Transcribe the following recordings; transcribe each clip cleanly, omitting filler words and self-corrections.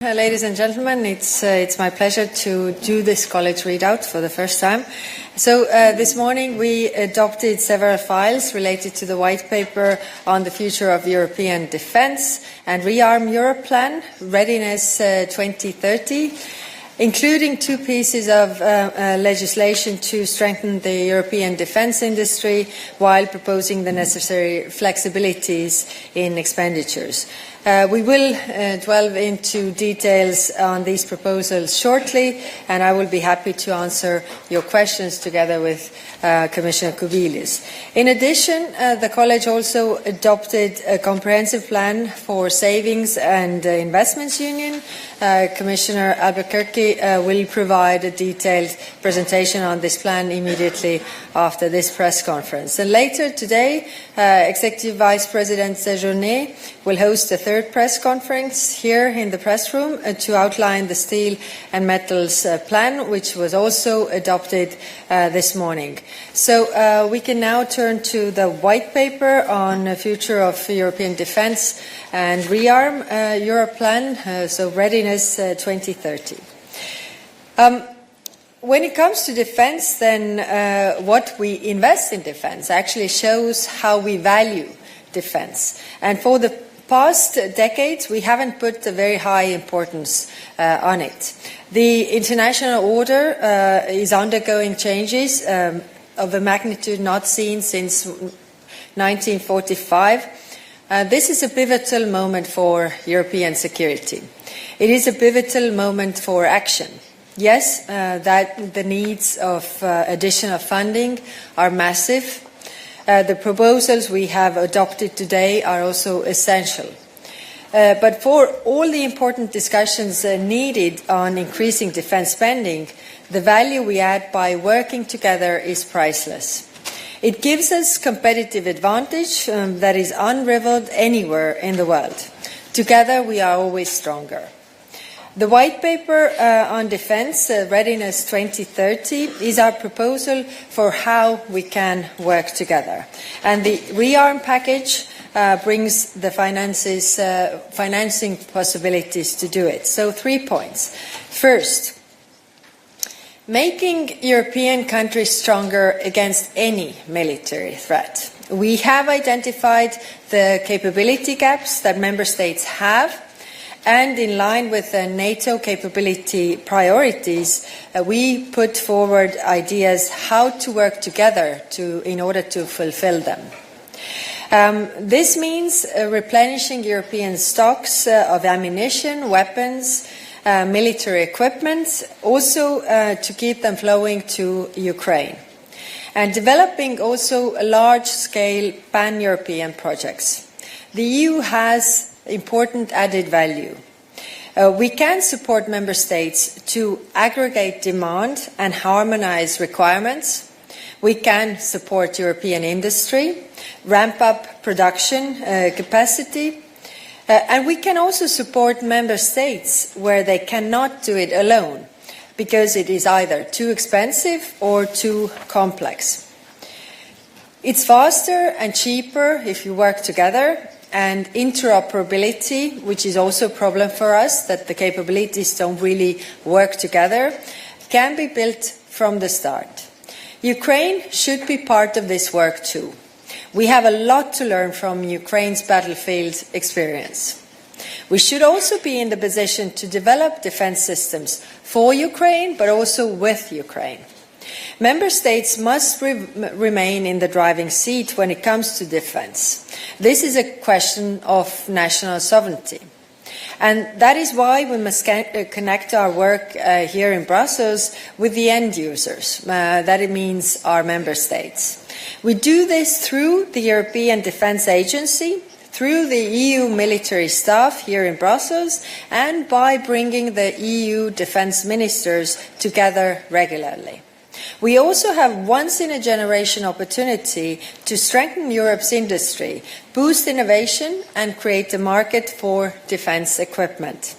Ladies and gentlemen, it's my pleasure to do this college readout for the first time. So this morning we adopted several files related to the white paper on the future of European defence and ReArm Europe Plan, Readiness 2030, including two pieces of legislation to strengthen the European defence industry while proposing the necessary flexibilities in expenditures. We will delve into details on these proposals shortly, and I will be happy to answer your questions together with Commissioner Kubilius. In addition, the College also adopted a comprehensive plan for savings and investments union. Commissioner Albuquerque will provide a detailed presentation on this plan immediately after this press conference. And later today, Executive Vice President Sejourné will host a third press conference here in the press room to outline the steel and metals plan, which was also adopted this morning. So we can now turn to the white paper on the future of European defence and ReArm Europe Plan, so Readiness 2030. When it comes to defence, then what we invest in defence actually shows how we value defence. And for the past decades, we haven't put a very high importance on it. The international order is undergoing changes of a magnitude not seen since 1945. This is a pivotal moment for European security. It is a pivotal moment for action. Yes, that the needs of additional funding are massive. The proposals we have adopted today are also essential. But for all the important discussions needed on increasing defence spending, the value we add by working together is priceless. It gives us competitive advantage that is unrivaled anywhere in the world. Together we are always stronger. The white paper on defence, Readiness 2030, is our proposal for how we can work together. And the ReArm package brings the financing possibilities to do it. So 3 points. First, making European countries stronger against any military threat. We have identified the capability gaps that member states have, and in line with the NATO capability priorities, we put forward ideas how to work together in order to fulfill them. This means replenishing European stocks of ammunition, weapons, military equipment, also to keep them flowing to Ukraine. And developing also large-scale pan-European projects. The EU has important added value. We can support member states to aggregate demand and harmonise requirements. We can support European industry, ramp up production capacity, and we can also support member states where they cannot do it alone, because it is either too expensive or too complex. It's faster and cheaper if you work together, and interoperability, which is also a problem for us, that the capabilities don't really work together, can be built from the start. Ukraine should be part of this work too. We have a lot to learn from Ukraine's battlefield experience. We should also be in the position to develop defence systems for Ukraine, but also with Ukraine. Member states must remain in the driving seat when it comes to defence. This is a question of national sovereignty. And that is why we must connect our work here in Brussels with the end users. That it means our member states. We do this through the European Defence Agency, through the EU military staff here in Brussels, and by bringing the EU defence ministers together regularly. We also have once-in-a-generation opportunity to strengthen Europe's industry, boost innovation and create a market for defence equipment.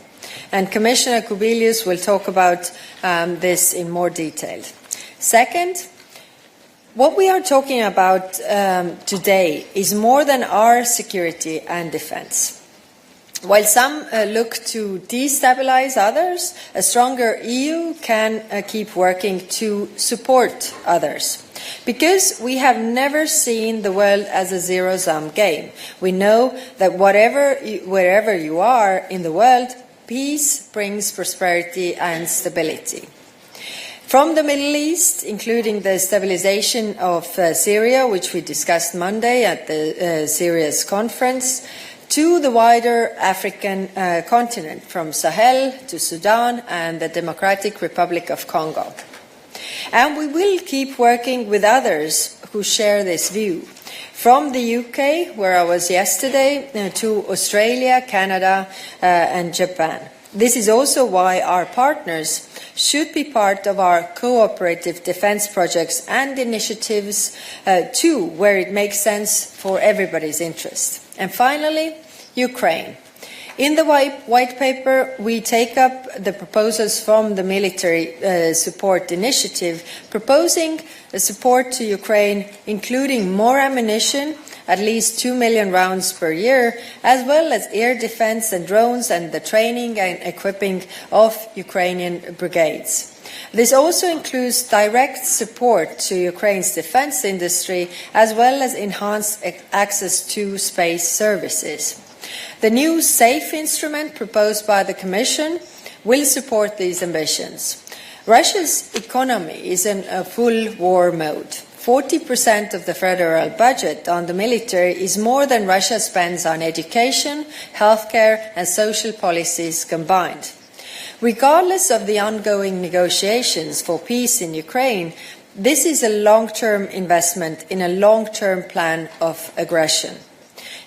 And Commissioner Kubilius will talk about this in more detail. Second, what we are talking about today is more than our security and defence. While some look to destabilize others, a stronger EU can keep working to support others. Because we have never seen the world as a zero-sum game. We know that wherever you are in the world, peace brings prosperity and stability. From the Middle East, including the stabilization of Syria, which we discussed Monday at the Syria's conference, to the wider African continent, from Sahel to Sudan and the Democratic Republic of Congo. And we will keep working with others who share this view. From the UK, where I was yesterday, to Australia, Canada, and Japan. This is also why our partners should be part of our cooperative defence projects and initiatives too, where it makes sense for everybody's interest. And finally, Ukraine. In the white paper, we take up the proposals from the military support initiative, proposing support to Ukraine, including more ammunition, at least 2 million rounds per year, as well as air defense and drones and the training and equipping of Ukrainian brigades. This also includes direct support to Ukraine's defense industry, as well as enhanced access to space services. The new SAFE instrument proposed by the Commission will support these ambitions. Russia's economy is in a full war mode. 40% of the federal budget on the military is more than Russia spends on education, healthcare and social policies combined. Regardless of the ongoing negotiations for peace in Ukraine, this is a long-term investment in a long-term plan of aggression.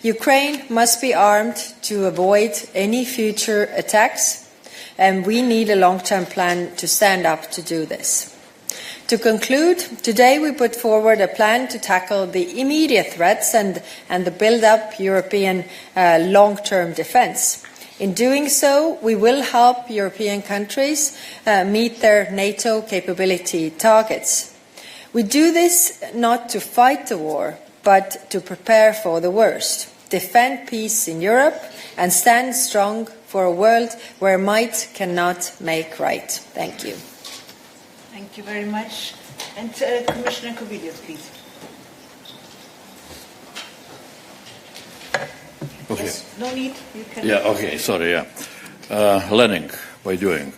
Ukraine must be armed to avoid any future attacks, and we need a long-term plan to stand up to do this. To conclude, today we put forward a plan to tackle the immediate threats and the build-up European long-term defence. In doing so, we will help European countries meet their NATO capability targets. We do this not to fight the war, but to prepare for the worst. Defend peace in Europe and stand strong for a world where might cannot make right. Thank you. Thank you very much. And Commissioner Kubilius, please. Okay. Yes, no need. You can. Yeah, okay, sorry, yeah. Learning by doing.